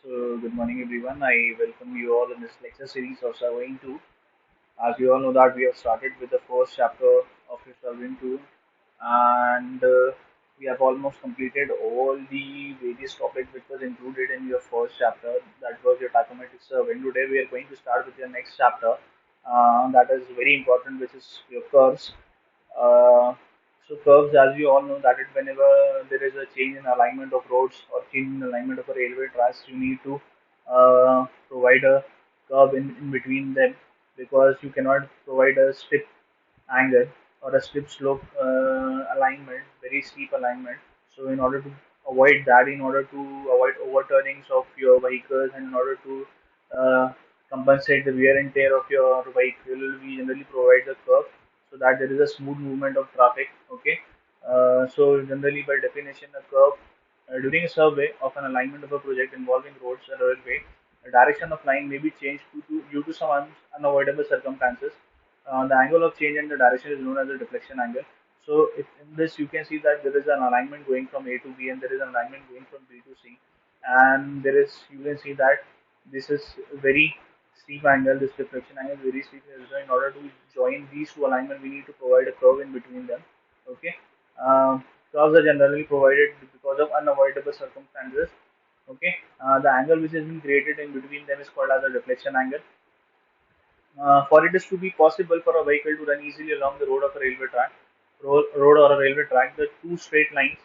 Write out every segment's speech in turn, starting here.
Good morning, everyone. I welcome you all in this lecture series of Surveying 2. As you all know that we have started with the first chapter of your Surveying 2, and we have almost completed all the various topics which was included in your first chapter. That was your tachometric surveying. Today we are going to start with your next chapter. That is very important, which is your curves. Uh, Curves, as you all know, that it whenever there is a change in alignment of roads or change in alignment of a railway tracks, you need to provide a curve in between them, because you cannot provide a strip angle or a slip slope alignment, very steep alignment. So in order to avoid that, in order to avoid overturnings of your vehicles, and in order to uh, compensate the wear and tear of your vehicle, we generally provide the curve so that there is a smooth movement of traffic. Okay. So generally, by definition, a curve during a survey of an alignment of a project involving roads and railway, the direction of line may be changed due to some unavoidable circumstances. The angle of change and the direction is known as the deflection angle. So if in this you can see that there is an alignment going from A to B, and there is an alignment going from B to C, and there is, you can see that this is very steep angle, this deflection angle is very steep. So in order to join these two alignment, we need to provide a curve in between them. Okay. Um, Curves are generally provided because of unavoidable circumstances. Okay. The angle which has been created in between them is called as a deflection angle. For it is to be possible for a vehicle to run easily along the road of a railway track, road or a railway track, the two straight lines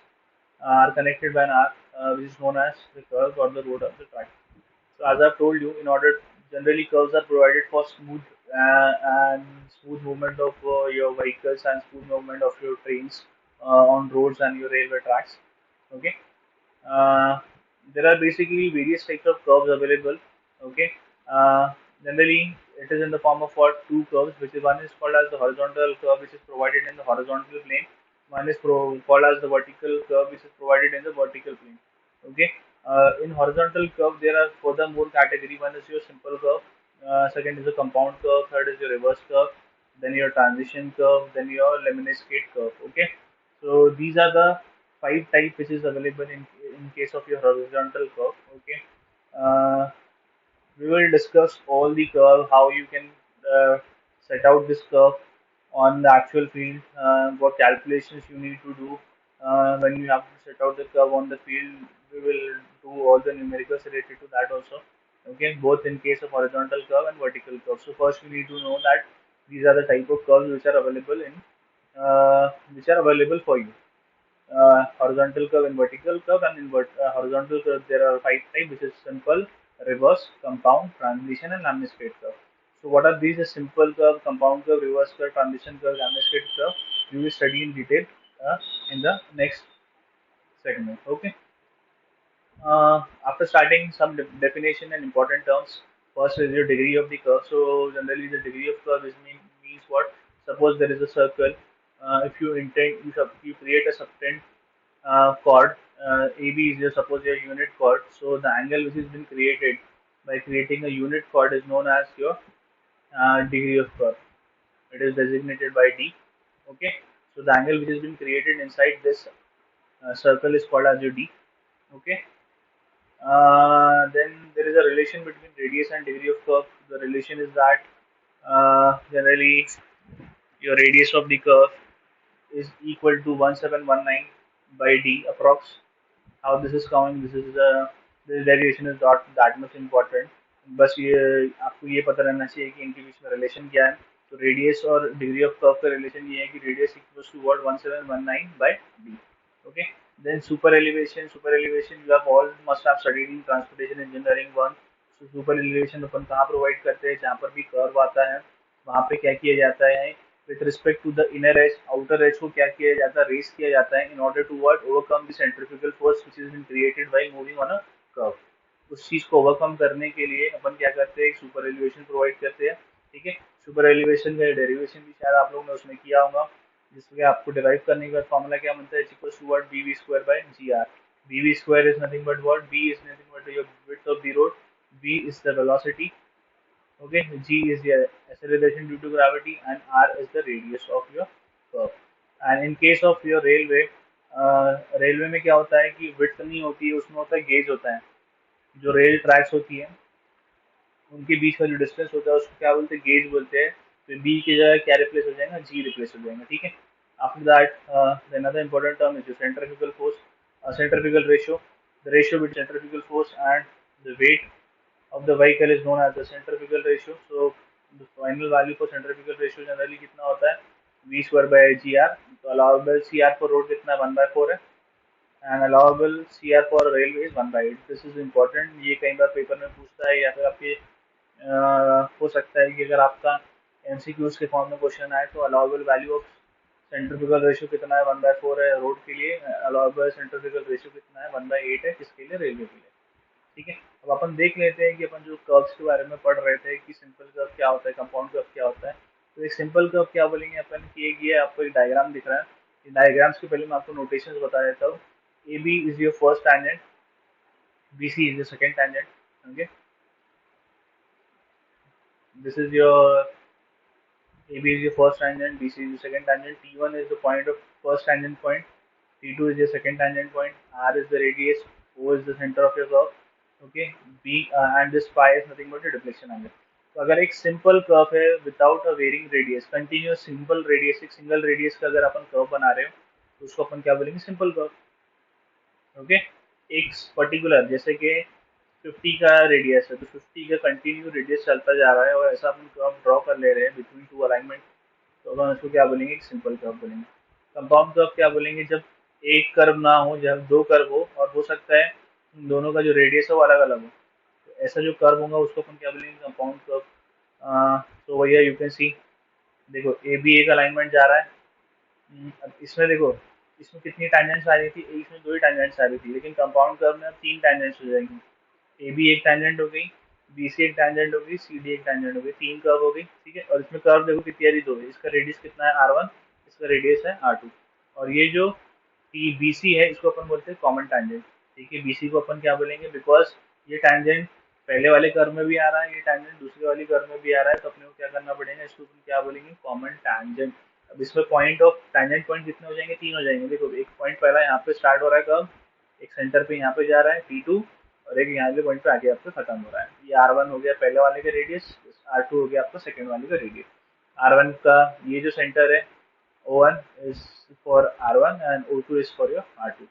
are connected by an arc, which is known as the curve or the road of the track. So as I've told you, in order, generally curves are provided for and smooth movement of your vehicles and smooth movement of your trains on roads and your railway tracks. Okay. Uh, there are basically various types of curves available. Okay. Uh, Generally, it is in the form of what, two curves, which is one is called as the horizontal curve, which is provided in the horizontal plane. One is called as the vertical curve, which is provided in the vertical plane. Okay. In horizontal curve, there are further more category. One is your simple curve. Second is a compound curve. Third is your reverse curve. Then your transition curve. Then your lemniscate curve. Okay. So these are the five type which is available in case of your horizontal curve. Okay. Uh, we will discuss all the curve, how you can set out this curve on the actual field, what calculations you need to do when you have to set out the curve on the field. We will do all the numericals related to that also. Okay, both in case of horizontal curve and vertical curve. So first we need to know that these are the type of curves which are available for you. Horizontal curve and vertical curve, and in horizontal curve there are five types, which is simple, reverse, compound, transition, and lemniscate curve. So what are these? A simple curve, compound curve, reverse curve, transition curve, lemniscate curve. You will study in detail in the next segment. Okay. After starting some definition and important terms, first is your degree of the curve. So generally, the degree of curve means what? Suppose there is a circle. If you intend, you create a subtend chord. AB is your, suppose your unit chord. So the angle which has been created by creating a unit chord is known as your degree of curve. It is designated by D. Okay. So the angle which has been created inside this circle is called as your D. Okay. Then there is a relation between radius and degree of curve. The relation is that generally your radius of the curve is equal to 1719 by D approx. How this is coming, this derivation is not that much important. बस ये आपको ये पता रहना चाहिए कि इनके बीच में रिलेशन क्या है. तो रेडियस और डिग्री ऑफ कर्व का रिलेशन ये है कि radius equals to what 1719 by d. Okay. Then super elevation you have all must have studied in transportation engineering one. So super elevation अपन कहाँ प्रोवाइड करते हैं, जहाँ पर भी कर्व आता है वहाँ पे क्या किया जाता है, with respect to the inner edge, outer edge को क्या किया जाता है, रेस किया जाता है in order to what, overcome the centrifugal force which has been created while moving on a curve. उस चीज को ओवरकम करने के लिए अपन क्या करते हैं, सुपर एलिवेशन प्रोवाइड करते हैं. ठीक है. सुपर एलिवेशन का डेरिवेशन भी शायद आप लोगों ने उसमें किया होगा, जिसमें आपको डिराइव करने का फॉर्मूला क्या बनता है, equals to what, bv square by gr. bv square is nothing but what, b is nothing but your width of the road, v is the velocity. Okay, g is the acceleration due to gravity, and r is the radius of your curve. And in case of your railway, railway में क्या होता है कि width नहीं होती है, उसमें होता है गेज होता है. जो रेल ट्रैक्स होती है उनके बीच का जो डिस्टेंस होता है उसको क्या बोलते हैं, गेज बोलते हैं। तो बी की जगह क्या रिप्लेस हो जाएगा, जी रिप्लेस हो जाएगा, ठीक है। After that another important term is the centrifugal force, centrifugal ratio, the ratio between centrifugal force and the weight of the vehicle is known as the centrifugal ratio. So the final value for centrifugal ratio generally कितना होता है, v square by G R. तो allowable C R for road कितना है, 1/4 है, and allowable C R for railway is 1/8। This is important, ये कई बार paper में पूछता है, या फिर आपके हो सकता है कि अगर आपका एमसीक्यूज के फॉर्म में क्वेश्चन आए तो allowable value of centrifugal ratio कितना है, 1/4 है रोड के लिए, अलाउबल सेंट्रीफ्यूगल रेशियो कितना है, 1/8 है किसके लिए, रेलवे के लिए, ठीक है। अब अपन देख लेते हैं कि अपन जो कर्व्स के बारे में पढ़ रहे थे कि सिंपल कर्व क्या होता है, कंपाउंड कर्व क्या होता है। तो एक सिंपल कर्व क्या बोलेंगे अपन कि एक ये आपको एक डायग्राम दिख रहा है, डायग्राम्स के पहले मैं आपको नोटेशन बता देता हूँ। A B is your first tangent, B C is your second tangent, okay. This is your AB is your first tangent, BC is your second tangent, T1 is the point of first tangent point, T2 is your second tangent point, R is the radius, O is the center of your curve, okay, and this phi is nothing but a deflection angle. तो अगर एक simple curve है without a varying radius, continuous simple radius, एक single radius का अगर अपन curve बना रहे हो तो उसको अपन क्या बोलेंगे, सिंपल कर्व, ओके। एक पर्टिकुलर जैसे कि 50 का रेडियस है तो 50 का कंटिन्यू रेडियस चलता जा रहा है और ऐसा अपन कर्व ड्रॉ कर ले रहे हैं बिटवीन टू अलाइनमेंट, तो अपन उसको क्या बोलेंगे, सिंपल कर्व बोलेंगे। कंपाउंड कर्व क्या बोलेंगे, जब एक कर्व ना हो, जब दो कर्व हो और हो सकता है उन दोनों का जो रेडियस है वो अलग अलग हो, तो ऐसा जो कर्व होगा उसको अपन क्या बोलेंगे, कंपाउंड कर्व। तो भैया यू कैन सी, देखो ए बी एक अलाइनमेंट जा रहा है। अब इसमें देखो, इसमें कितनी टैंजेंट्स आ रही थी, इसमें दो ही टैंजेंट्स आ रही थी, लेकिन कंपाउंड कर्व में अब तीन टैंजेंट्स हो जाएंगी। ए बी एक टैंजेंट हो गई, बी सी एक टैंजेंट हो गई, सी डी एक टैंजेंट हो गई, तीन कर्व हो गई, ठीक है। और इसमें कर्व देखो कितनी आ रही, दो है, इसका रेडियस कितना है, R1, इसका रेडियस है R2। और ये जो टी बी सी है इसको अपन बोलते हैं कॉमन टैंजेंट, ठीक है। बी सी को अपन क्या बोलेंगे, बिकॉज ये टैंजेंट पहले वाले कर्व में भी आ रहा है, ये टैंजेंट दूसरे वाले कर्व में भी आ रहा है, तो अपने को क्या करना पड़ेगा, इसको अपन क्या बोलेंगे, कॉमन टैंजेंट। अब इसमें पॉइंट ऑफ टैंजेंट पॉइंट कितने हो जाएंगे, तीन हो जाएंगे। देखो एक पॉइंट पहला यहाँ पे स्टार्ट हो रहा है कर्व, एक सेंटर पे यहाँ पे जा रहा है T2, और एक यहाँ के पॉइंट पे आगे आपका खत्म हो रहा है। ये R1 हो गया पहले वाले का रेडियस, R2 हो गया आपका सेकंड वाले का रेडियस। R1 का ये जो सेंटर है O1 is for R1 and O2 is for your R2,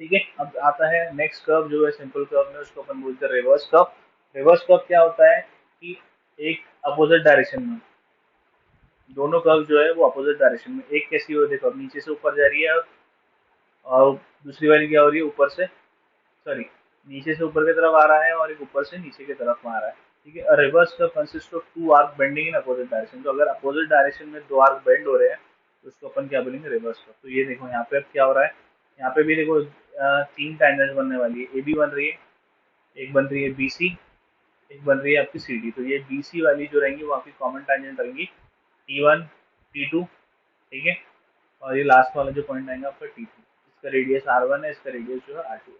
ठीक है। अब आता है नेक्स्ट कर्व जो है सिंपल कर्व में, उसको अपन बोलते हैं रिवर्स कर्व। रिवर्स कर्व क्या होता है कि एक अपोजिट डायरेक्शन में, दोनों कर्व जो है वो अपोजिट डायरेक्शन में, एक कैसी हो देखो, अब नीचे से ऊपर जा रही है और दूसरी वाली क्या हो रही है, ऊपर से, सॉरी, नीचे से ऊपर की तरफ आ रहा है और एक ऊपर से नीचे की तरफ आ रहा है, ठीक है। Reverse curve consist of two arc bending in opposite direction, तो अगर अपोजिट डायरेक्शन में दो आर्क बेंड हो रहे हैं तो उसको अपन क्या बोलेंगे, रिवर्स कर्व। तो ये देखो यहाँ पे अब क्या हो रहा है, यहाँ पे भी देखो तीन टैंजेंट बनने वाली है, ए बी बन रही है, एक बन रही है बी सी, एक बन रही है आपकी सी डी। तो ये बी सी वाली जो रहेंगी वो आपकी कॉमन टैंजेंट रहेंगी, T1 T2, ठीक है। और ये लास्ट वाला जो पॉइंट आएगा आपका T2, इसका रेडियस R1 है, इसका रेडियस जो है R2 है,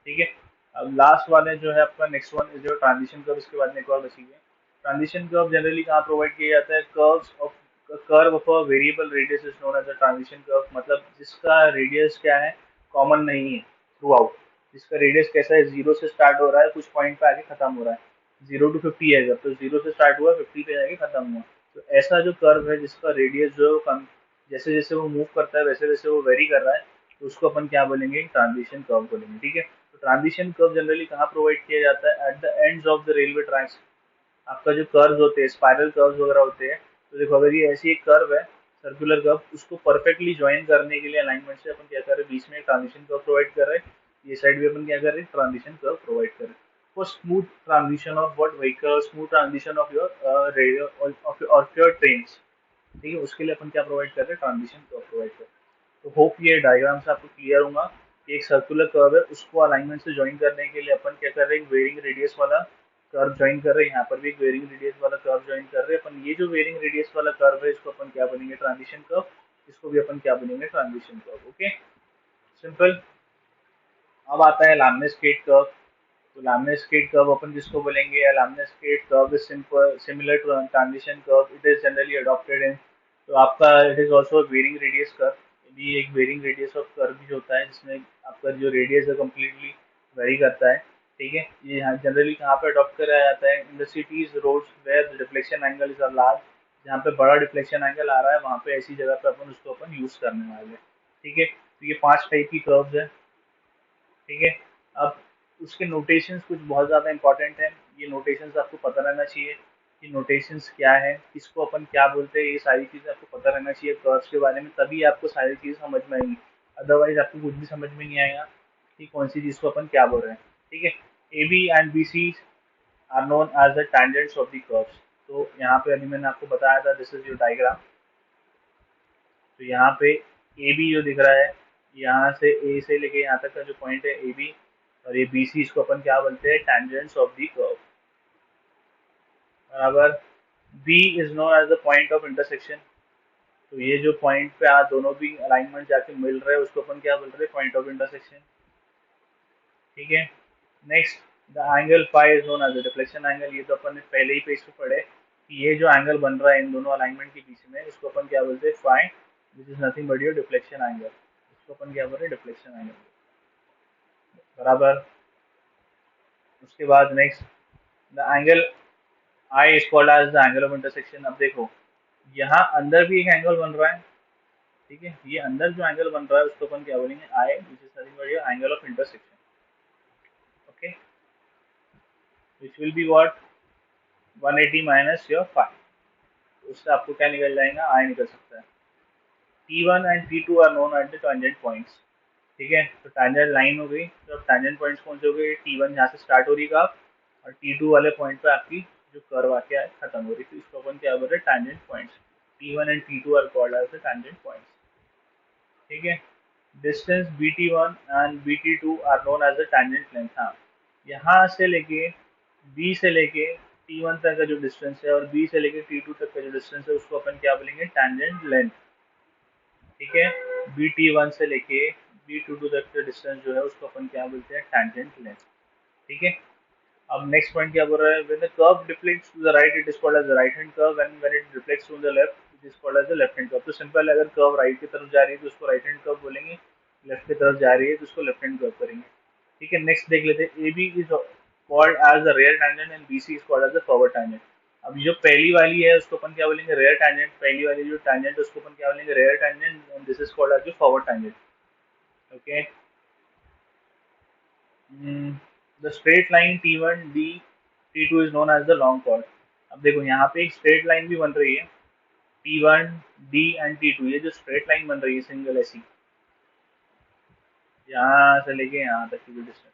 ठीक है। अब लास्ट वाले जो है आपका नेक्स्ट वन जो ट्रांजिशन कर्व, इसके बाद में एक और बची है। ट्रांजिशन कर्व जनरली कहाँ प्रोवाइड किया जाता है, curve of a variable radius is known as a transition curve, मतलब जिसका रेडियस क्या है, कॉमन नहीं है थ्रू आउट, जिसका रेडियस कैसा है, जीरो से स्टार्ट हो रहा है, कुछ पॉइंट पे आके खत्म हो रहा है, 0 to 50 है, जब तो जीरो से स्टार्ट हुआ 50 पे जाके खत्म हुआ। तो ऐसा जो कर्व है जिसका रेडियस जो है कम, जैसे जैसे वो मूव करता है वैसे वैसे वो वेरी कर रहा है, तो उसको अपन क्या बोलेंगे, ट्रांजिशन कर्व बोलेंगे, ठीक है। तो ट्रांजिशन कर्व जनरली कहाँ प्रोवाइड किया जाता है, at the ends of the railway tracks. आपका जो कर्व होते हैं, स्पाइरल कर्व वगैरह होते हैं, तो देखो अगर ये ऐसी एक कर्व है, सर्कुलर कर्व, उसको परफेक्टली ज्वाइन करने के लिए अलाइनमेंट से अपन क्या कर रहे हैं, बीच में ट्रांजिशन कर्व प्रोवाइड कर रहे हैं, ये साइड भी अपन क्या कर रहे हैं, ट्रांजिशन कर्व प्रोवाइड कर रहे हैं for smooth transition of what vehicle, smooth transition of your radio of your train, ठीक है। उसके लिए अपन क्या प्रोवाइड कर रहे हैं, ट्रांजिशन कर्व प्रोवाइड कर रहे हैं। तो होप ये डायग्राम से आपको क्लियर होगा कि एक सर्कुलर कर्व है, उसको अलाइनमेंट से ज्वाइन करने के लिए अपन क्या कर रहे हैं, वेरिंग रेडियस वाला कर्व ज्वाइन कर रहे हैं। यहाँ पर भी एक वेरिंग रेडियस वाला कर्व ज्वाइन कर रहे हैं अपन। ये जो वेरिंग रेडियस वाला कर्व है इसको अपन क्या बनेंगे, ट्रांजिशन कर्व, इसको भी अपन क्या बनेंगे, ट्रांजिशन कर्व, ओके, सिंपल। अब आता है लैमनेस-स्केट कर्व। तो लैमनेस-स्केट कर्व अपन किसको बोलेंगे, lemniscate curve is simple similar to transition curve, it is generally adopted in, तो आपका it is also varying radius curve, ये भी एक वेरिंग रेडियस ऑफ कर्व भी होता है जिसमें आपका जो रेडियस है कम्प्लीटली वेरी करता है। ठीक है, ये यहाँ जनरली कहाँ पे अडॉप्ट करा जाता है, in the cities roads where the deflection angle is large, जहाँ पे बड़ा डिफ्लेक्शन एंगल आ रहा है वहाँ पे ऐसी जगह पे अपन उसको अपन यूज करने वाले हैं। ठीक है, तो ये 5 टाइप की कर्व्स है। ठीक है, अब उसके नोटेशंस कुछ बहुत ज़्यादा इंपॉर्टेंट हैं, ये नोटेशंस आपको पता रहना चाहिए कि नोटेशंस क्या है, किसको अपन क्या बोलते हैं, ये सारी चीज़ें आपको पता रहना चाहिए कर्व्स के बारे में, तभी आपको सारी चीज़ समझ में आएंगी। अदरवाइज आपको कुछ भी समझ में नहीं आएगा कि कौन सी चीज़ को अपन क्या बोल रहे हैं। ठीक है, A B and B C are known as the tangents of the curves. तो यहाँ पे अभी मैंने आपको बताया था, दिस इज योर डायग्राम। तो यहाँ पे ए बी जो दिख रहा है, यहाँ से ए से लेके यहाँ तक का जो पॉइंट है ए बी, और ये बी सी, इसको अपन क्या बोलते हैं, tangents ऑफ द कर्व। बराबर, B is known as the point of intersection. तो ये जो पॉइंट पे आज दोनों भी अलाइनमेंट जाके मिल रहे हैं उसको अपन क्या बोल रहे हैं, पॉइंट ऑफ इंटरसेक्शन। ठीक है, next, the angle phi is known as the deflection angle. ये तो अपन ने पहले ही पेज पे पढ़े कि ये जो एंगल बन रहा है इन दोनों अलाइनमेंट के बीच में, इसको अपन क्या बोलते हैं, phi, which is nothing but your deflection angle. इसको अपन क्या बोल रहे हैं, डिफ्लेक्शन एंगल। बराबर, उसके बाद next, the angle I is called as the angle of intersection. अब देखो, यहाँ अंदर भी एक एंगल बन रहा है। ठीक है, ये अंदर जो एंगल बन रहा है उसको अपन क्या बोलेंगे, I, which is nothing but your angle of intersection. Okay, which will be what, 180 minus your five. उससे आपको क्या निकल जाएगा, आई निकल सकता है। T1 and T2 are known at the tangent points. ठीक है, तो tangent लाइन हो गई, तो अब tangent पॉइंट्स कौन से हो गए, T1 यहाँ से स्टार्ट हो रही है आप, और T2 वाले पॉइंट पे आपकी जो कर्व आके खत्म हो रही थी, इसको अपन क्या बोल रहे हैं, tangent points. T1 and T2 are called as the tangent points. ठीक है, distance BT1 and BT2 are known as the tangent length. हाँ, यहाँ से लेके B से लेके T1 तक का जो डिस्टेंस है और B से लेके T2 तक का जो डिस्टेंस है उसको अपन क्या बोलेंगे, tangent लेंथ। ठीक है, BT1 से लेके B22 तक का डिस्टेंस जो है उसको अपन क्या बोलते हैं, tangent लेंथ। ठीक है, अब नेक्स्ट पॉइंट क्या बोल रहा है, when the curve deflects to the right it is called as the right hand curve, and when it deflects to the left it is called as the left hand curve. तो simple है, अगर curve right की तरफ जा रही है तो उसको राइट हैंड कर्व बोलेंगे, लेफ्ट की तरफ जा रही है तो उसको लेफ्ट हैंड कर्व करेंगे। ठीक है, नेक्स्ट देख लेते हैं, A B is called as the rear tangent and B C is called as the forward tangent. अब जो पहली वाली है उसको अपन क्या बोलेंगे, रियर टैंजेंट। पहली वाली जो टैंजेंट है उसको अपन क्या बोलेंगे, rear tangent, and this is called as the forward tangent. Okay, the straight line T1 D T2 is known as the long chord. अब देखो यहाँ पे एक स्ट्रेट लाइन भी बन रही है, T1 D एंड T2, ये जो स्ट्रेट लाइन बन रही है सिंगल ऐसी, यहाँ से लेके यहाँ तक की जो distance,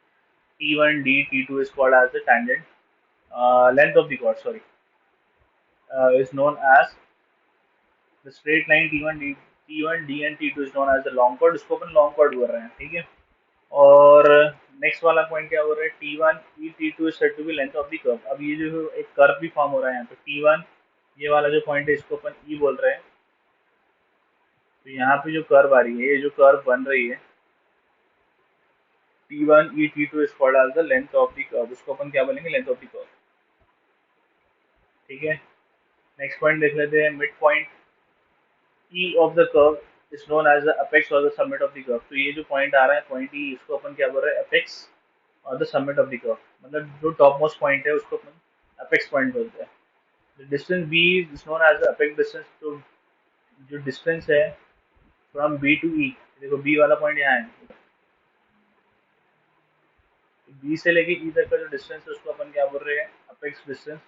T1 D T2 is called as the tangent length of the chord, sorry, is known as the straight line T1 D and T2 is known as the long chord, इसको अपन long chord बोल रहे हैं। ठीक है, और next वाला point क्या बोल रहे हैं, T1 E T2 is said to be length of the curve। अब ये जो एक कर्व भी फॉर्म हो रहा है यहाँ पे, T1 ये वाला जो पॉइंट है इसको अपन E बोल रहे हैं। तो यहाँ पे जो कर्व आ रही है, ये जो कर्व बन रही है T1 E T2 is called as the length of the curve, उसको अपन क्या बोलेंगे, लेंथ ऑफ द कर्व। ठीक है, नेक्स्ट पॉइंट देख लेते हैं, mid point E of the curve is known as the apex or the summit of the curve। तो ये जो पॉइंट आ रहा है पॉइंट E, इसको अपन क्या बोल रहे हैं, apex और the summit of the curve, मतलब जो टॉप मोस्ट पॉइंट है उसको अपन अपेक्स पॉइंट बोलते हैं। Distance B is known as apex distance. तो जो डिस्टेंस है फ्रॉम B टू E, देखो B वाला पॉइंट यहाँ है, B से लेके E तक का जो डिस्टेंस है उसको अपन क्या बोल रहे हैं, अपेक्स डिस्टेंस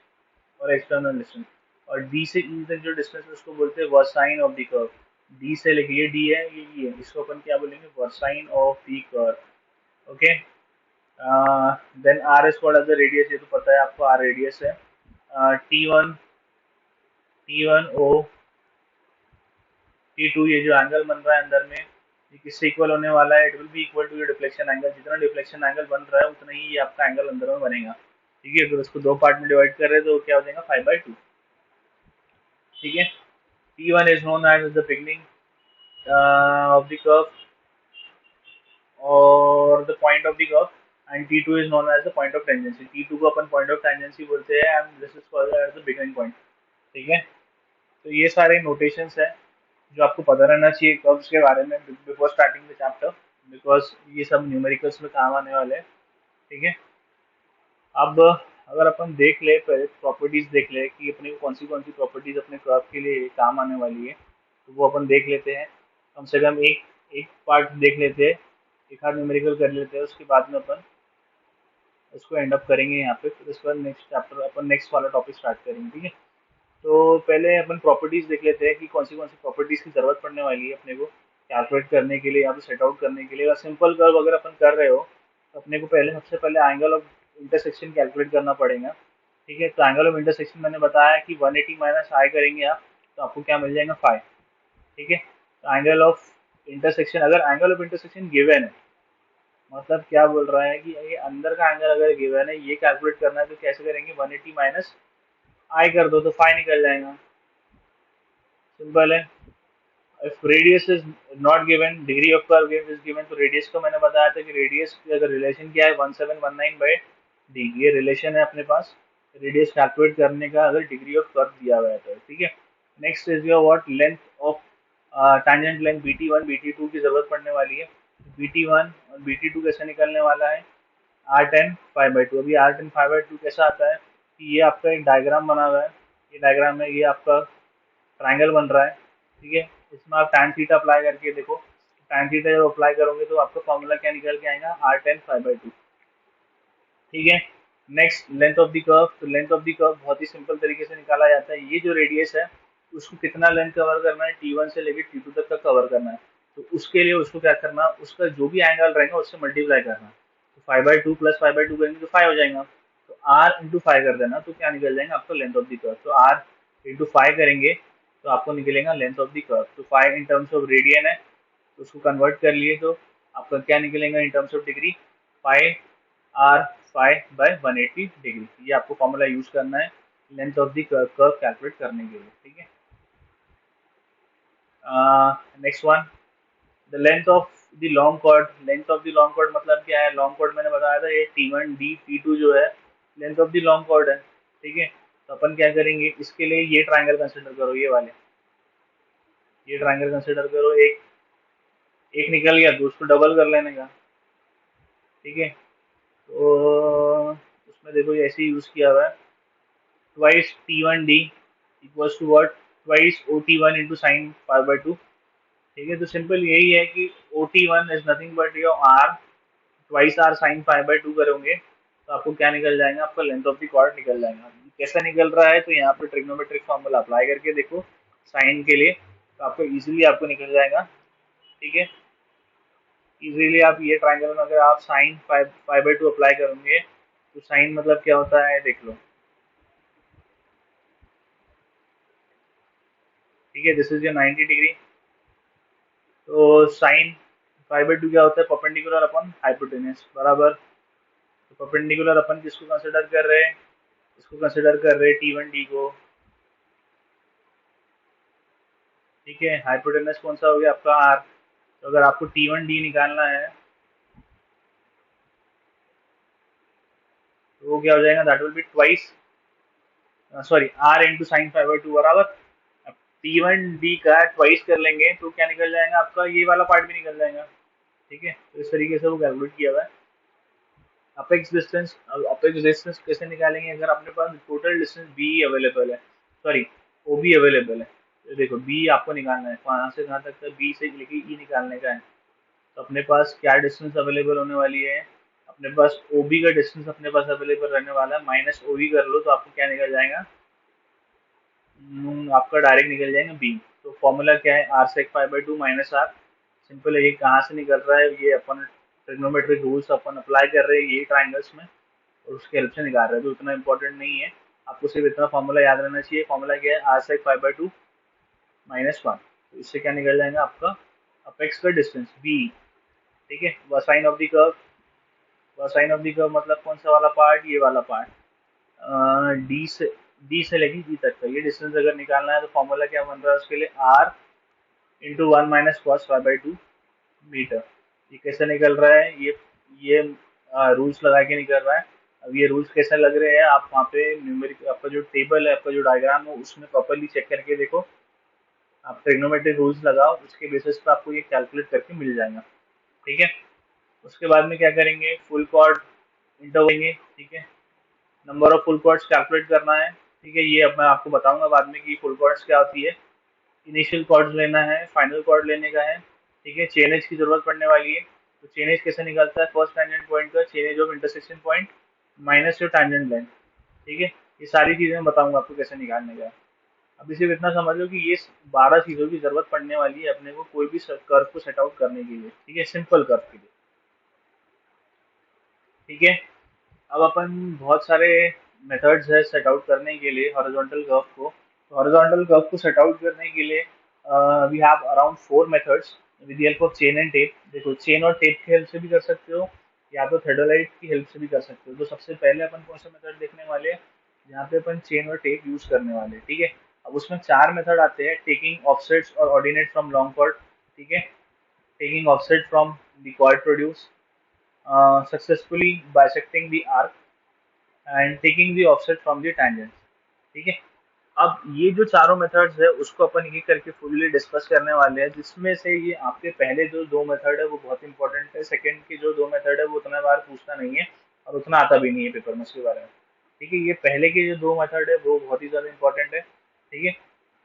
और एक्सटर्नल डिस्टेंस। और D से E तक जो डिस्टेंस है उसको बोलते हैं versine of the curve. D से लेके ये D है, ये E है, इसको अपन क्या बोलेंगे, versine of the curve. Okay, then R is called as the radius, ये तो पता है आपको, R रेडियस है। T1 T1 O T2 ये जो एंगल बन रहा है अंदर में, ये किससे इक्वल होने वाला है, it will be equal to ये डिफ्लेक्शन एंगल। जितना डिफ्लेक्शन एंगल बन रहा है उतना ही ये आपका एंगल अंदर में बनेगा। ठीक है, अगर उसको दो पार्ट में डिवाइड कर रहे हैं तो क्या हो जाएगा, 5/2। ठीक है, T1 is known as the beginning of the curve और the point of the curve, and T2 is known as the point of tangency. T2 को अपन पॉइंट ऑफ टेंजेंसी बोलते हैं, and this is called as the beginning point. ठीक है, तो ये सारे नोटेशंस है जो आपको पता रहना चाहिए कर्व्स के बारे में before starting the chapter, because ये सब न्यूमेरिकल्स में काम आने वाले हैं। ठीक है, अब अगर अपन देख ले, पहले प्रॉपर्टीज देख ले कि अपने को कौन सी प्रॉपर्टीज अपने कर्व के लिए काम आने वाली है, तो वो अपन देख लेते हैं। कम से कम एक एक पार्ट देख लेते हैं, एक आध न्यूमेरिकल कर लेते हैं, उसके बाद में अपन उसको एंड अप करेंगे यहाँ पे। फिर उसके बाद नेक्स्ट चैप्टर अपन नेक्स्ट वाला टॉपिक स्टार्ट करेंगे, ठीक है। तो पहले अपन प्रॉपर्टीज देख लेते हैं कि कौन सी प्रॉपर्टीज की जरूरत पड़ने वाली है अपने को कैलकुलेट करने के लिए या फिर सेट आउट करने के लिए। अगर सिंपल कर्व अगर अपन कर रहे हो तो अपने को पहले सबसे पहले एंगल ऑफ इंटरसेक्शन कैलकुलेट करना पड़ेगा, ठीक है। तो एंगल ऑफ इंटरसेक्शन मैंने बताया कि 180 माइनस आई करेंगे आप, तो आपको क्या मिल जाएगा 5, ठीक है। तो एंगल ऑफ इंटरसेक्शन, अगर एंगल ऑफ इंटरसेक्शन गिवन है, मतलब क्या बोल रहा है कि ये अंदर का एंगल अगर गिवन है, ये कैलकुलेट करना है, तो कैसे करेंगे, 180 माइनस आई कर दो तो 5 निकल जाएगा, सिंपल है। If radius is not given, degree of curve is given, तो रेडियस को मैंने बताया था कि रेडियस की अगर रिलेशन क्या है 1719 बाई डी, ये रिलेशन है अपने पास रेडियस कैलकुलेट करने का अगर डिग्री ऑफ कर्व दिया हुआ है तो, ठीक है। Next is your what, length of tangent length BT1 BT2 की जरूरत पड़ने वाली है। BT1 और BT2 कैसे निकलने वाला है, R10 5/2। अभी R10 5/2 कैसा आता है कि ये आपका एक डायग्राम बना हुआ है, ये डायग्राम है, ये आपका ट्राइंगल बन रहा है, ठीक है। इसमें आप tan थीटा अप्लाई करके देखो, tan थीटा जब अप्लाई करोगे तो आपका फॉर्मूला क्या निकल के आएगा, R10 5/2, ठीक है। Next length of the curve, तो लेंथ ऑफ द कर्व बहुत ही सिंपल तरीके से निकाला जाता है। ये जो रेडियस है उसको कितना लेंथ कवर करना है, T1 से लेकर T2 तक का कवर करना है। तो उसके लिए उसको क्या करना, उसका जो भी एंगल रहेगा उससे मल्टीप्लाई करना। तो 5/2 प्लस 5/2 करेंगे तो 5 हो जाएगा, तो आर इंटू 5 कर देना, तो क्या निकल जाएगा आपका लेंथ ऑफ द कर्व। तो आर इंटू 5 करेंगे तो आपको निकलेगा लेंथ ऑफ द कर्व। तो 5 इन टर्म्स ऑफ रेडियन है, तो उसको कन्वर्ट कर लिए तो आपका क्या निकलेगा in terms of degree, 5R5/180 ये आपको फॉर्मूला यूज करना है length of the curve calculate करने के लिए, ठीक है। Next one, the length of the long chord. Length of the long chord मतलब क्या है, लॉन्ग कॉर्ड मैंने बताया था ये T1D T2 जो है length of the long chord है, ठीक है। तो अपन क्या करेंगे, इसके लिए ये ट्राइंगल कंसिडर करो, ये वाले, ये ट्राइंगल कंसिडर करो। एक एक निकल गया तो उसको डबल कर लेने का, ठीक है। तो उसमें देखो ये ऐसे यूज किया हुआ है, twice T1D equals to what, twice OT1 into sine 5/2, ठीक है। तो सिंपल यही है कि OT1 is nothing but your R, twice R sine 5/2 करोगे तो आपको क्या निकल जाएगा, आपका लेंथ ऑफ द कॉर्ड निकल जाएगा। कैसा निकल रहा है, तो यहाँ पे ट्रिग्नोमेट्रिक फॉर्मूला अप्लाई करके देखो साइन के लिए, तो आपको इजीली आपको निकल जाएगा, ठीक है। इजीली आप ये ट्राइंगल में अगर आप साइन 5/2 अप्लाई करोगे तो साइन मतलब क्या होता है देख लो, ठीक है। दिस इज योर 90 डिग्री, तो साइन 5/2 क्या होता है, परपेंडिकुलर अपन हाइपोटेनस बराबर। तो परपेंडिकुलर अपन किसको कंसिडर कर रहे हैं, इसको कंसिडर कर रहे हैं T1D को, ठीक है। हाइपोटेनस कौन सा हो गया आपका R, तो अगर आपको T1D निकालना है तो वो क्या हो जाएगा, that will be twice, sorry R into sine 5/2 बराबर। अब T1D का ट्वाइस कर लेंगे तो क्या निकल जाएगा आपका, ये वाला पार्ट भी निकल जाएगा, ठीक है। तो इस तरीके से वो कैलकुलेट किया हुआ है। अपेक्स डिस्टेंस, अब अपेक्स डिस्टेंस कैसे निकालेंगे, अगर अपने पास टोटल डिस्टेंस बी अवेलेबल है, सॉरी OB अवेलेबल है, तो देखो बी आपको निकालना है, कहाँ से कहाँ तक का, बी से लेके ई निकालने का है। तो अपने पास क्या डिस्टेंस अवेलेबल होने वाली है, अपने पास OB का डिस्टेंस अपने पास अवेलेबल रहने वाला है, माइनस OB कर लो तो आपको क्या निकल जाएगा, आपका डायरेक्ट निकल जाएगा बी। तो फॉर्मूला क्या है, R sec 5/2 minus R, simple है। ये कहाँ से निकल रहा है, ये अपन ट्रिग्नोमेट्रिक रूल्स अपन अप्लाई कर रहे हैं ये ट्राइंगल्स में, और उसके हेल्प से निकाल रहे हैं, तो उतना इंपॉर्टेंट नहीं है। आपको सिर्फ इतना फॉर्मूला याद रहना चाहिए। फॉर्मूला क्या है, R sec 5/2 -1, तो इससे क्या निकल जाएगा आपका अपेक्स का डिस्टेंस बी, ठीक है। वह साइन ऑफ द कर्व, वह साइन ऑफ द कर्व मतलब कौन सा वाला पार्ट, ये वाला पार्ट, डी से लेके जी तक का ये डिस्टेंस अगर निकालना है तो फॉर्मूला क्या बन रहा है उसके लिए, R into 1 minus cos 5/2 metre. ये कैसे निकल रहा है, ये रूल्स लगा के निकल रहा है। अब ये रूल्स कैसे लग रहे हैं, आप वहाँ पे न्यूमेरिक आपका जो टेबल है, आपका जो डायग्राम है उसमें प्रॉपरली चेक करके देखो, आप ट्रिग्नोमेट्रिक रूल्स लगाओ, उसके बेसिस पे आपको ये कैलकुलेट करके मिल जाएगा, ठीक है। उसके बाद में क्या करेंगे, फुल कॉर्ड इंटरवल लेंगे, ठीक है। Number of full chords calculate करना है। ठीक है, ये अब मैं आपको बताऊंगा बाद में कि फुल क्वाड्स क्या होती है। इनिशियल कॉर्ड लेना है, फाइनल कॉर्ड लेने का है। ठीक है, चेन एज की जरूरत पड़ने वाली है। तो चेन एज कैसे निकलता है, फर्स्ट टैंजेंट पॉइंट का chainage of intersection point minus your tangent length. ठीक है, ये सारी चीजें मैं बताऊंगा आपको कैसे निकालने का है। अभी सिर्फ इतना समझ लो कि ये 12 चीजों की जरूरत पड़ने वाली है अपने को कोई भी कर्व को सेट आउट करने के लिए। ठीक है, सिंपल कर्व के लिए। ठीक है, अब अपन बहुत सारे मेथड्स है सेट आउट करने के लिए हॉरिजॉन्टल कर्व को। तो हॉरिजॉन्टल कर्व को सेट आउट करने के लिए we have around 4 methods with the help of chain and tape. देखो, चेन और टेप की हेल्प से भी कर सकते हो या तो थ्रेडोलाइट की हेल्प से भी कर सकते हो। तो सबसे पहले अपन कौन सा मेथड देखने वाले हैं, जहाँ पे अपन चेन और टेप यूज करने वाले हैं। ठीक है, अब उसमें 4 मेथड आते हैं, टेकिंग ऑफसेट्स और ऑर्डिनेट फ्रॉम लॉन्ग कॉर्ड। ठीक है, taking offset from the chord produce, successfully bisecting the arc and taking the offset from the tangent। ठीक है, अब ये जो चारों मेथड्स है उसको अपन ये करके फुल्ली डिस्कस करने वाले हैं, जिसमें से ये आपके पहले जो 2 मेथड है वो बहुत इंपॉर्टेंट है, सेकंड की जो 2 मेथड है वो उतना बार पूछता नहीं है और उतना आता भी नहीं है पेपर में उसके बारे में। ठीक है, ये पहले के जो 2 मेथड है वो बहुत ही ज्यादा इंपॉर्टेंट है। ठीक है,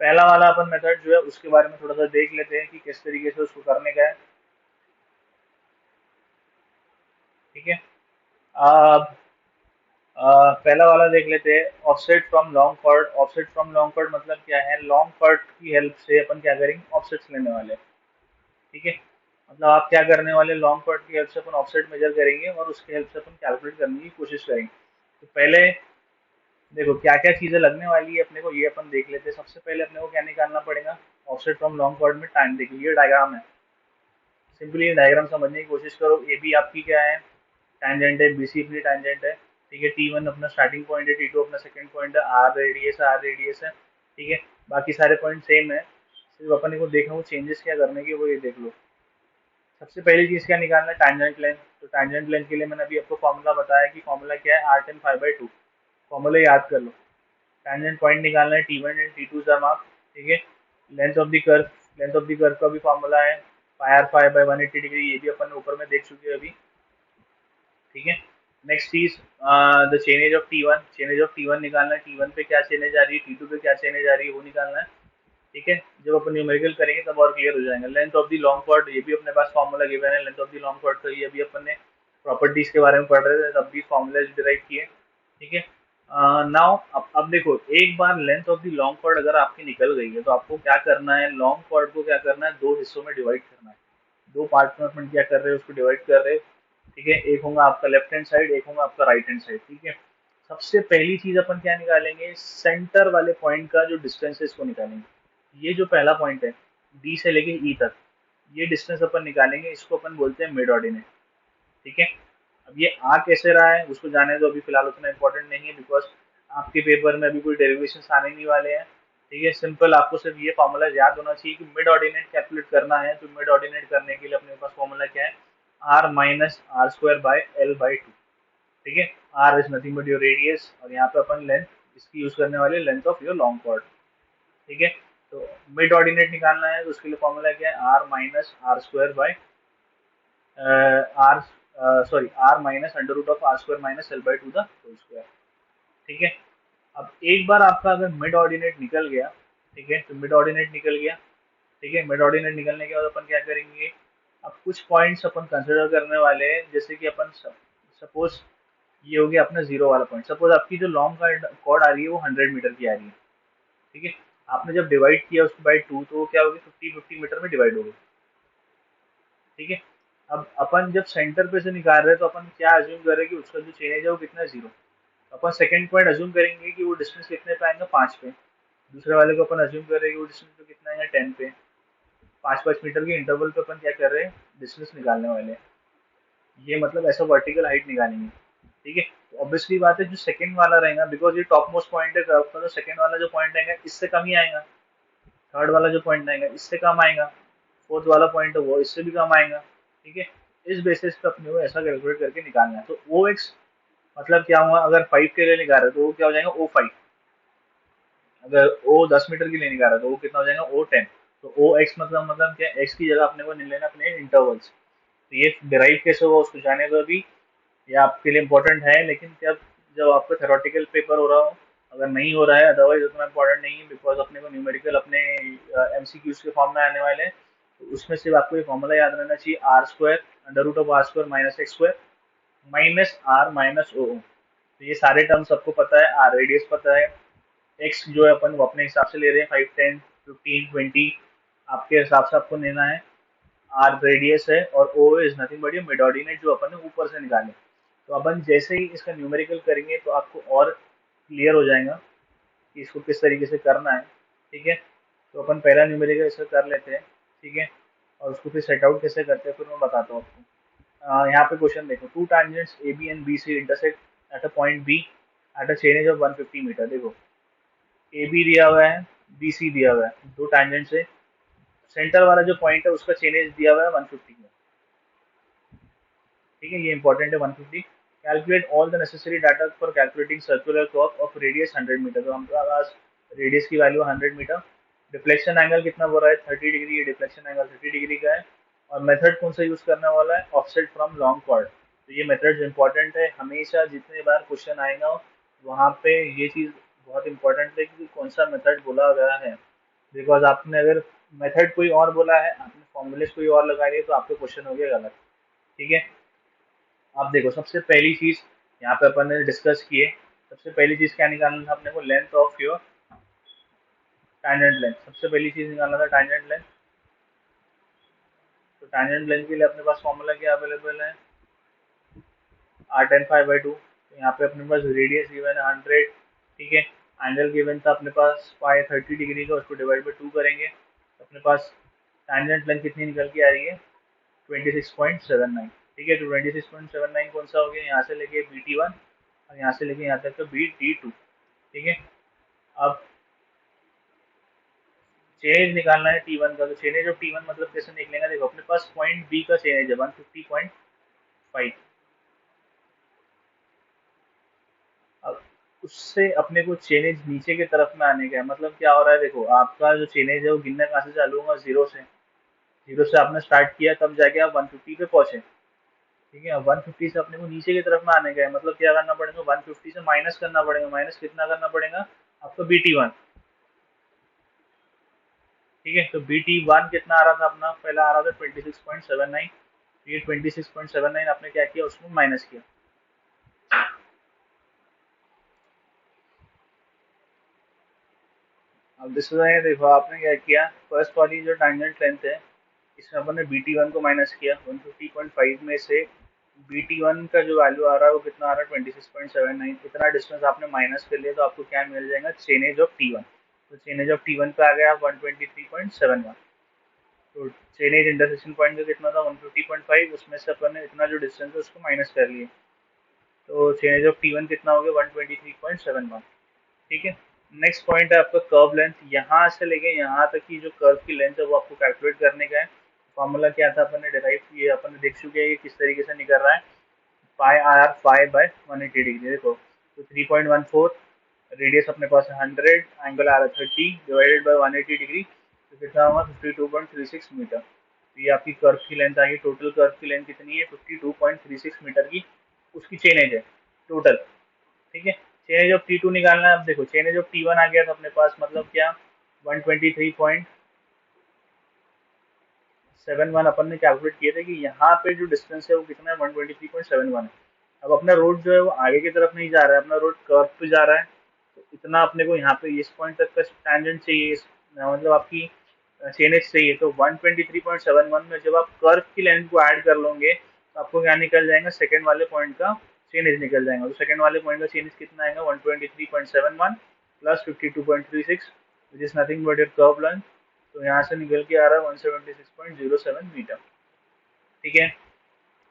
पहला वाला अपन मेथड जो है उसके बारे में थोड़ा सा देख लेते हैं कि किस तरीके से उसको करने का है। ठीक है, अब पहला वाला देख लेते हैं, offset from long chord. Offset from long chord मतलब क्या है, लॉन्ग कॉर्ड की हेल्प से अपन क्या करेंगे, ऑफसेट्स लेने वाले हैं। ठीक है, मतलब आप क्या करने वाले, लॉन्ग कॉर्ड की हेल्प से अपन ऑफसेट मेजर करेंगे और उसकी हेल्प से अपन कैलकुलेट करने की कोशिश करेंगे। तो पहले देखो क्या क्या चीजें लगने वाली है अपने को, ये अपन देख लेते हैं। सबसे पहले अपने को क्या निकालना पड़ेगा, ऑफसेट फ्रॉम लॉन्ग कॉर्ड में टाइम। देखिए ये डायग्राम है, सिंपली ये डायग्राम समझने की कोशिश करो। ए बी आपकी क्या है, टैंजेंट है, बी सी अपनी टैंजेंट है। ठीक है, टी वन अपना स्टार्टिंग पॉइंट है, टी टू अपना सेकंड पॉइंट है, आर रेडियस है। ठीक है, बाकी सारे पॉइंट सेम है, सिर्फ अपन को देखना वो चेंजेस क्या करने की वो ये देख लो। सबसे पहली चीज क्या निकालना है, टैंजेंट लेंथ। तो टैंजेंट लेंथ के लिए मैंने अभी आपको फॉर्मूला बताया कि फॉर्मूला क्या है, R tan five by two. Formula याद कर लो। टैंजेंट पॉइंट निकालना है, T one and T two का मार्क। ठीक है, length of the curve, length of the curve का भी फॉर्मूला है pi R five by 180 degree, ये भी अपन ऊपर में देख चुके हैं अभी। ठीक है, नेक्स्ट चीज the chainage of T one. Chainage of T one निकालना है, टी वन पे क्या चेनेज आ रही है, टी टू पे क्या चेनेज आ रही है वो निकालना है। ठीक है, जब अपन न्यूमेरिकल करेंगे तब और क्लियर हो जाएगा। Length of the long chord, ये भी अपने पास फॉर्मूला गिवन है length of the long chord. तो ये अभी अपन ने प्रॉपर्टीज के बारे में पढ़ रहे थे तब भी फॉर्मूला डिराइव किए। ठीक है, नाउ अब देखो, एक बार length of the long chord अगर आपकी निकल गई है तो आपको क्या करना है, लॉन्ग कॉर्ड को क्या करना है, 2 हिस्सों में डिवाइड करना है। 2 पार्ट में अपन क्या कर रहे हैं, उसको डिवाइड कर रहे हैं। ठीक है, एक होगा आपका लेफ्ट हैंड साइड, एक होगा आपका राइट हैंड साइड। ठीक है, सबसे पहली चीज अपन क्या निकालेंगे, सेंटर वाले पॉइंट का जो डिस्टेंस है इसको निकालेंगे। ये जो पहला पॉइंट है डी से लेके ई तक, ये डिस्टेंस अपन निकालेंगे, इसको अपन बोलते हैं मिड ऑर्डिनेट। ठीक है, अब ये आ कैसे रहा है उसको जाने दो, अभी फिलहाल उतना इंपॉर्टेंट नहीं है बिकॉज आपके पेपर में अभी कोई डेरिवेशन आने नहीं वाले हैं। ठीक है, सिंपल आपको सिर्फ ये फॉर्मूला याद होना चाहिए कि मिड ऑर्डिनेट कैलकुलेट करना है। तो मिड ऑर्डिनेट करने के लिए अपने पास फॉर्मूला क्या है, R minus R square by L by two. ठीक है, R is nothing but your radius और यहाँ पे अपन लेंथ इसकी यूज करने वाले, length of your long chord. ठीक है, तो मिड ऑर्डिनेट निकालना है तो उसके लिए फॉर्मूला क्या है, R minus R square by R sorry R minus under root of R square minus L by two the whole square. ठीक है, अब एक बार आपका अगर मिड ऑर्डिनेट निकल गया, ठीक है, तो मिड ऑर्डिनेट निकल गया। ठीक है, मिड ऑर्डिनेट निकलने के बाद अपन क्या करेंगे, अब कुछ पॉइंट्स अपन कंसिडर करने वाले हैं, जैसे कि अपन सपोज ये हो गया अपना जीरो वाला पॉइंट। सपोज आपकी जो लॉन्ग कॉर्ड आ रही है वो 100 मीटर की आ रही है। ठीक है, आपने जब डिवाइड किया उसको बाई टू तो क्या होगी, 50-50 मीटर में डिवाइड होगी। ठीक है, अब अपन जब सेंटर पे से निकाल रहे हैं तो अपन क्या अज्यूम कर रहे हैं कि उसका जो चेंज है वो कितना है, जीरो। अपन सेकंड पॉइंट अज्यूम करेंगे कि वो डिस्टेंस कितने पे आएगा, 5 पे। दूसरे वाले को अपन अज्यूम कर रहे हैं कि वो डिस्टेंस पे कितना है, 10 पे। 5-5 मीटर के इंटरवल पे अपन क्या कर रहे हैं, डिस्टेंस निकालने वाले हैं। ये मतलब ऐसा वर्टिकल हाइट निकालेंगे। ठीक है, तो ऑब्वियसली बात है जो सेकंड वाला रहेगा, बिकॉज ये टॉप मोस्ट पॉइंट है कर्व का, तो सेकंड वाला जो पॉइंट आएगा इससे कम ही आएगा। थर्ड वाला जो पॉइंट आएगा इससे कम आएगा। फोर्थ वाला पॉइंट है वो इससे भी कम आएगा। ठीक है, इस बेसिस पे अपने को ऐसा कैलकुलेट करके निकालना है। तो ओ एक्स मतलब क्या हुआ, अगर 5 के लिए निकाल रहे तो वो क्या हो जाएगा, O5। अगर ओ 10 मीटर के लिए निकाल रहा तो वो कितना हो जाएगा, O10। तो ओ एक्स मतलब क्या, एक्स की जगह अपने को ले लेना अपने इंटरवल्स। तो ये डिराइव कैसे हुआ उसको जाने दो अभी, ये आपके लिए इम्पोर्टेंट है, लेकिन जब जब आपका थेरोटिकल पेपर हो रहा हो, अगर नहीं हो रहा है अदरवाइज उतना इंपॉर्टेंट नहीं है, बिकॉज अपने को न्यूमेरिकल अपने एमसीक्यूज के फॉर्म में आने वाले हैं। तो उसमें सिर्फ आपको ये फॉर्मूला याद रहना चाहिए, R square under root of R square minus X square minus R minus O. तो ये सारे टर्म्स सबको पता है, आर रेडियस पता है, एक्स जो है अपन वो अपने हिसाब से ले रहे हैं 5 10 15 20 आपके हिसाब से आपको लेना है। आर रेडियस है और ओ इज नथिंग बट ये मिड ऑर्डिनेट जो अपन ने ऊपर से निकाले। तो अपन जैसे ही इसका न्यूमेरिकल करेंगे तो आपको और क्लियर हो जाएगा कि इसको किस तरीके से करना है। ठीक है, तो अपन पहला न्यूमेरिकल इसका कर लेते हैं। ठीक है, और उसको फिर सेट आउट कैसे करते हैं फिर मैं बताता हूँ आपको। यहाँ पे क्वेश्चन देखो, two tangents A B and B C intersect at a point B at a chainage of 150 metre. देखो ए बी दिया हुआ है, बी सी दिया हुआ है, दो टांजेंट से सेंटर वाला जो पॉइंट है उसका चेन एज दिया हुआ है 150 में। ठीक है, ये इंपॉर्टेंट है 150। Calculate all the necessary data for calculating circular curve of radius 100 metre. तो हमारे पास रेडियस की वैल्यू 100 मीटर। डिफ्लेक्शन एंगल कितना बोल रहा है, 30 डिग्री। ये डिफ्लेक्शन एंगल 30 डिग्री का है। और मेथड कौन सा यूज करने वाला है, ऑफसेट फ्रॉम लॉन्ग कॉर्ड। तो ये मेथड इंपॉर्टेंट है, हमेशा जितने बार क्वेश्चन आएगा वहाँ पे ये चीज बहुत इंपॉर्टेंट है कि कौन सा मेथड बोला गया है। बिकॉज आपने अगर मेथड कोई और बोला है, आपने फॉर्मूलेस कोई और लगा दिए तो आपके क्वेश्चन हो गया गलत। ठीक है, आप देखो सबसे पहली चीज यहाँ पे अपन ने डिस्कस किए, सबसे पहली चीज क्या निकालना था अपने को, length of your tangent length. सबसे पहली चीज निकालना था टैंजेंट लेंथ। तो टैंजेंट लेंथ के लिए अपने पास फॉर्मूला क्या अवेलेबल है, R tan five by two. तो यहाँ पे अपने पास रेडियस गिवन है 100। ठीक है, एंगल गिवन था अपने पास फाइव 30 डिग्री का, उसको डिवाइड बाई टू करेंगे तो अपने पास टैंजेंट लेंथ कितनी निकल के आ रही है, 26.79। ठीक है, तो 26.79 कौन सा हो गया, यहाँ से लेके बी टी वन और यहाँ से लेके यहाँ तक का बी टी टू। ठीक है, अब चेंज निकालना है टी वन का। तो चेंज ऑफ टी वन मतलब कैसे निकलेगा, देखो अपने पास पॉइंट बी का चेंज है 150.5। अब उससे अपने को चेनेज नीचे की तरफ में आने का है, मतलब क्या हो रहा है, देखो आपका जो चेनेज है वो गिनना कहाँ से चालू होगा, जीरो से। जीरो से आपने स्टार्ट किया तब जाके आप 150 पे पहुंचे। ठीक है, 150 से अपने को नीचे की तरफ में आने का है, मतलब क्या करना पड़ेगा, 150 से माइनस करना पड़ेगा। माइनस कितना करना पड़ेगा आपको, बी टी वन। ठीक है, तो बी टी वन कितना आ रहा था अपना, पहला आ रहा था 26.79। ये 26.79 आपने क्या किया, उसमें माइनस किया। अब इसमें देखो आपने क्या किया, फर्स्ट वाली जो टैंजेंट लेंथ है इसमें अपन ने बी टी वन को माइनस किया 150.5 में से। बी टी वन का जो वैल्यू आ रहा है वो कितना आ रहा है, 26.79। इतना डिस्टेंस आपने माइनस कर लिया तो आपको क्या मिल जाएगा, चेनेज ऑफ टी वन। तो चेनेज ऑफ टी वन पे आ गया 123.71। तो चेनेज इंटरसेक्शन पॉइंट का कितना था, 150.5, उसमें से अपन ने इतना जो डिस्टेंस है उसको माइनस कर लिया। तो चेनेज ऑफ टी वन कितना हो गया, 123.71। ठीक है, नेक्स्ट पॉइंट है आपका कर्व लेंथ। यहाँ से लेके यहाँ तक की जो कर्व की लेंथ है वो आपको कैलकुलेट करने का है। फॉर्मूला क्या था अपन ने डिराइव किया, अपन ने देख चुके हैं कि किस तरीके से निकल रहा है, pi R five by 180 degree. देखो तो 3.14, रेडियस अपने पास है 100, एंगल आ रहा है 30 डिवाइडेड बाय 180 डिग्री, तो कितना होगा 52.36 मीटर। तो ये आपकी कर्व की लेंथ आ गई। टोटल कर्व की लेंथ कितनी है, 52.36 मीटर की उसकी चेनेज है टोटल। ठीक है, चेनेज ऑफ टी टू निकालना है। अब देखो चेनेज ऑफ टी वन आ गया था अपने पास, मतलब क्या 123.71 अपन ने कैलकुलेट किए थे कि यहाँ पे जो डिस्टेंस है वो कितना है, 123.71 है। अब अपना रोड जो है वो आगे की तरफ नहीं जा रहा है, अपना रोड कर्व पे जा रहा है। तो इतना अपने को यहाँ पे इस पॉइंट तक का टैंजेंट चाहिए, मतलब आपकी चेनेज चाहिए। तो 123.71 में जब आप कर्व की लेंथ को ऐड कर लोगे तो आपको क्या निकल जाएगा, सेकंड वाले पॉइंट का चेनेज निकल जाएगा। तो सेकंड वाले पॉइंट का चेनेज कितना आएगा, 123.71 plus 52.36 which is nothing but your curve length. तो यहाँ से निकल के आ रहा है 176.07 मीटर। ठीक है,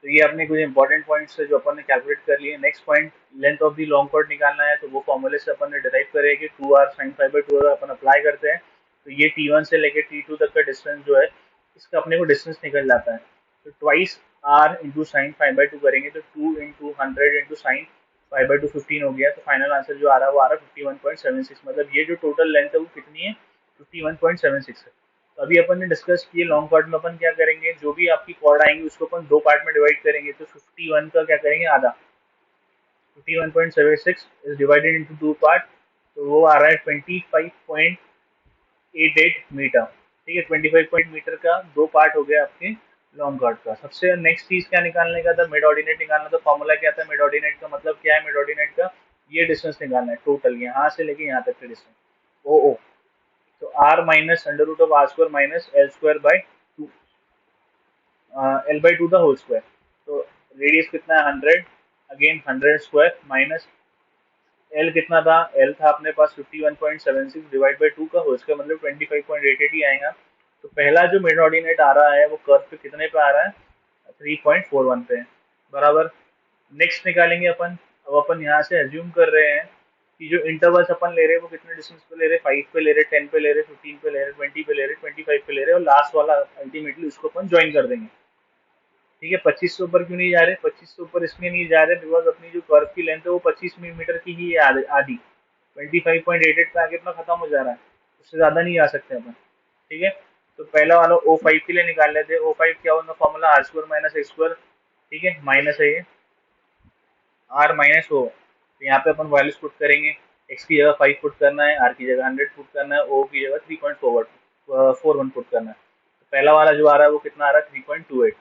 तो ये अपने कुछ इंपॉर्टेंट पॉइंट्स है जो अपन ने कैलकुलेट कर लिए। Next point, length of the long chord निकालना है। तो वो फॉर्मूले से अपन ने डिराइव करे कि 2r sin five by to अगर अपन अप्लाई करते हैं तो ये T1 से लेके T2 तक का डिस्टेंस जो है इसका अपने को डिस्टेंस निकल जाता है। तो twice R into sine five by two करेंगे तो 2 into 100 into sine five by two 15 हो गया। तो फाइनल आंसर जो आ रहा है वो आ रहा है 51.76। मतलब ये जो टोटल लेंथ है वो कितनी है, 51.76 है। तो अभी अपन ने डिस्कस किए लॉन्ग कॉर्ड में अपन क्या करेंगे, जो भी आपकी कॉर्ड आएंगी उसको अपन दो पार्ट में डिवाइड करेंगे। तो 51 का क्या करेंगे, आधा 51.76 is divided into two part, तो वो आ रहा है 25.88 मीटर। ठीक है, 25 मीटर का दो पार्ट हो गया आपके लॉन्ग कॉर्ड का। सबसे नेक्स्ट चीज क्या निकालने का था, मिड ऑर्डिनेट निकालना। तो फॉर्मूला क्या था मिड ऑर्डिनेट का, मतलब क्या है मिड ऑर्डिनेट का, ये डिस्टेंस निकालना है टोटल, यहाँ से लेके यहाँ तक का डिस्टेंस, ओ ओ। तो R minus under root of R square minus L square by two, L by two the whole square. तो रेडियस कितना है 100, अगेन 100 स्क्वायर माइनस एल कितना था, एल था अपने पास 51.76 डिवाइड बाई टू का होल स्क्वायर, मतलब 25.88 ही आएगा। तो पहला जो मिड ऑर्डिनेट आ रहा है वो कर्व पे कितने पे आ रहा है, 3.41 पे, बराबर। नेक्स्ट निकालेंगे अपन। अब अपन यहाँ से एज्यूम कर रहे हैं कि जो इंटरवल्स अपन ले रहे हैं वो कितने डिस्टेंस पे ले रहे हैं, 5 पे ले रहे हैं, 10 पे ले रहे हैं, 15 पे ले रहे हैं, 20 पे ले रहे हैं, 25 पे ले रहे हैं, और लास्ट वाला अल्टीमेटली उसको अपन ज्वाइन कर देंगे। ठीक है, 25 से ऊपर क्यों नहीं जा रहे, 25 से ऊपर इसमें नहीं जा रहे बिकॉज अपनी जो कर्व की लेंथ है वो 25 मीटर की ही है, आधी 25.88 पे आके अपना खत्म हो जा रहा है, उससे ज्यादा नहीं जा सकते अपन। ठीक है, तो पहला वाला O5 के लिए निकाल लेते हैं। O5 क्या होगा, formula R square minus X square. ठीक है, माइनस है ये आर माइनस ओ, तो यहाँ पे अपन वैल्यूज पुट करेंगे। एक्स की जगह 5 पुट करना है, आर की जगह 100 पुट करना है, ओ की जगह 3.41 पुट करना है। तो पहला वाला जो आ रहा है वो कितना आ रहा है 3.28।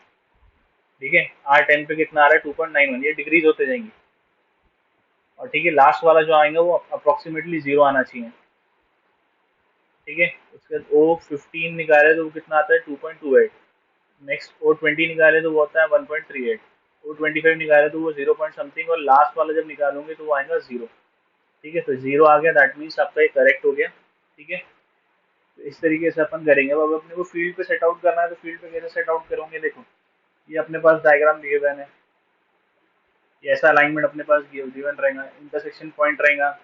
ठीक है, आर 10 पे कितना आ रहा है 2.91, ये डिग्रीज होते जाएंगे। और ठीक है, लास्ट वाला जो आएंगे वो अप्रोक्सीमेटली जीरो आना चाहिए। ठीक है, उसके बाद O15 निकाले तो वो कितना आता है 2.28। नेक्स्ट O20 निकाले तो वो आता है 1.38। O25 निकाले तो वो 0 पॉइंट समथिंग, और लास्ट वाला जब निकालोगे तो वो आएगा जीरो। ठीक है, तो जीरो आ गया, दैट मीन्स आपका ये करेक्ट हो गया। ठीक है, तो इस तरीके से अपन करेंगे। अब अपने को फील्ड पे सेट आउट करना है, तो फील्ड पे कैसे सेट आउट करोगे, देखो ये अपने पास डायग्राम दिए हुए हैं, ये ऐसा अलाइनमेंट अपने पास गिवन रहेगा, इंटरसेक्शन पॉइंट रहेगा।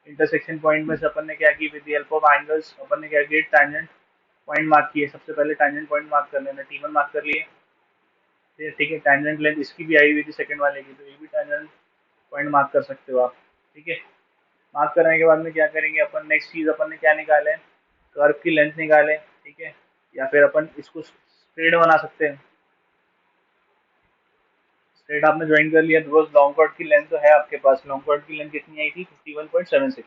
इंटरसेक्शन पॉइंट में से अपन ने क्या की, with the help of angles अपन ने क्या किया, टैंजेंट पॉइंट मार्क किए। सबसे पहले टैंजेंट पॉइंट मार्क कर लेना, T1 मार्क कर लिए। ठीक है, टैंजेंट लेंथ इसकी भी आई हुई थी सेकंड वाले की, तो ये भी टैंजेंट पॉइंट मार्क कर सकते हो आप। ठीक है, मार्क करने के बाद में क्या करेंगे अपन, नेक्स्ट चीज अपन ने क्या निकाले, कर्व की लेंथ निकाले। ठीक है, या फिर अपन इसको स्ट्रेट बना सकते हैं। स्ट्रेट आपने ज्वाइन कर लिया, बिकॉज लॉन्ग कॉर्ड की लेंथ तो है आपके पास, लॉन्ग कॉर्ड की लेंथ कितनी आई थी 51.76।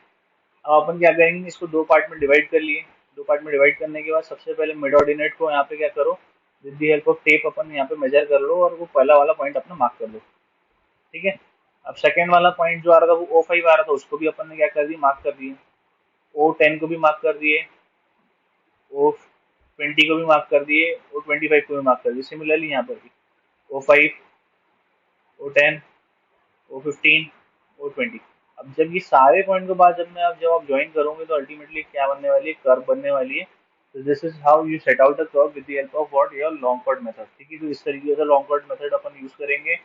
अब अपन क्या करेंगे, इसको दो पार्ट में डिवाइड कर लिए। दो पार्ट में डिवाइड करने के बाद सबसे पहले मिड ऑर्डिनेट को यहाँ पे क्या करो, with the help of tape अपन यहाँ पे मेजर कर लो, और वो पहला वाला पॉइंट अपना मार्क कर लो। ठीक है, अब सेकेंड वाला पॉइंट जो आ रहा था वो O5 आ रहा था, उसको भी अपन ने क्या कर दिया, मार्क कर दिए। O10 को भी मार्क कर दिए, O20 को भी मार्क कर दिए, O25 को भी मार्क कर दिए। सिमिलरली यहाँ पर भी O5, O10, O15, O20। अब जब ये सारे पॉइंट के बाद जब आप ज्वाइन करोगे तो अल्टीमेटली क्या बनने वाली है, कर्व बनने वाली है। तो this is how you set out a curve with the help of what, your long chord method. ठीक है, तो इस तरीके से लॉन्ग कॉर्ड मेथड अपन यूज करेंगे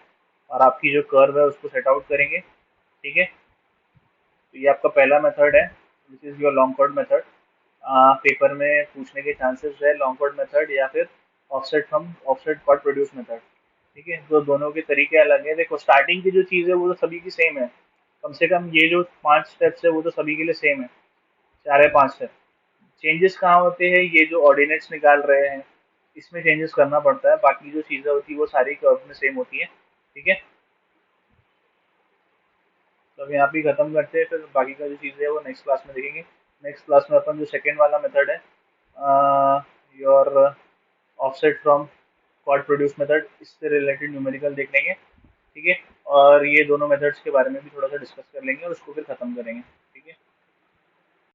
और आपकी जो कर्व है उसको सेट आउट करेंगे। ठीक है, तो ये आपका पहला मेथड है, this is your long chord method. Paper में पूछने के चांसेस है लॉन्ग कॉर्ड मेथड या फिर ऑफसेट कॉर्ड प्रोड्यूस मेथड। ठीक है, तो दोनों के तरीके अलग है। देखो स्टार्टिंग की जो चीज़ है वो तो सभी की सेम है, कम से कम ये जो 5 स्टेप्स है वो तो सभी के लिए सेम है, 4 या 5 स्टेप। चेंजेस कहाँ होते हैं, ये जो ऑर्डिनेट्स निकाल रहे हैं इसमें चेंजेस करना पड़ता है, बाकी जो चीज़ें होती है वो सारी कर्व में सेम होती है। ठीक है, तो अब यहाँ पे खत्म करते हैं, फिर बाकी का जो चीज़ें है वो नेक्स्ट क्लास में देखेंगे। नेक्स्ट क्लास में अपन जो सेकेंड वाला मेथड है, your offset from chord produce method, इससे रिलेटेड न्यूमेरिकल देख लेंगे। ठीक है, और ये दोनों मेथड्स के बारे में भी थोड़ा सा डिस्कस कर लेंगे और उसको फिर खत्म करेंगे।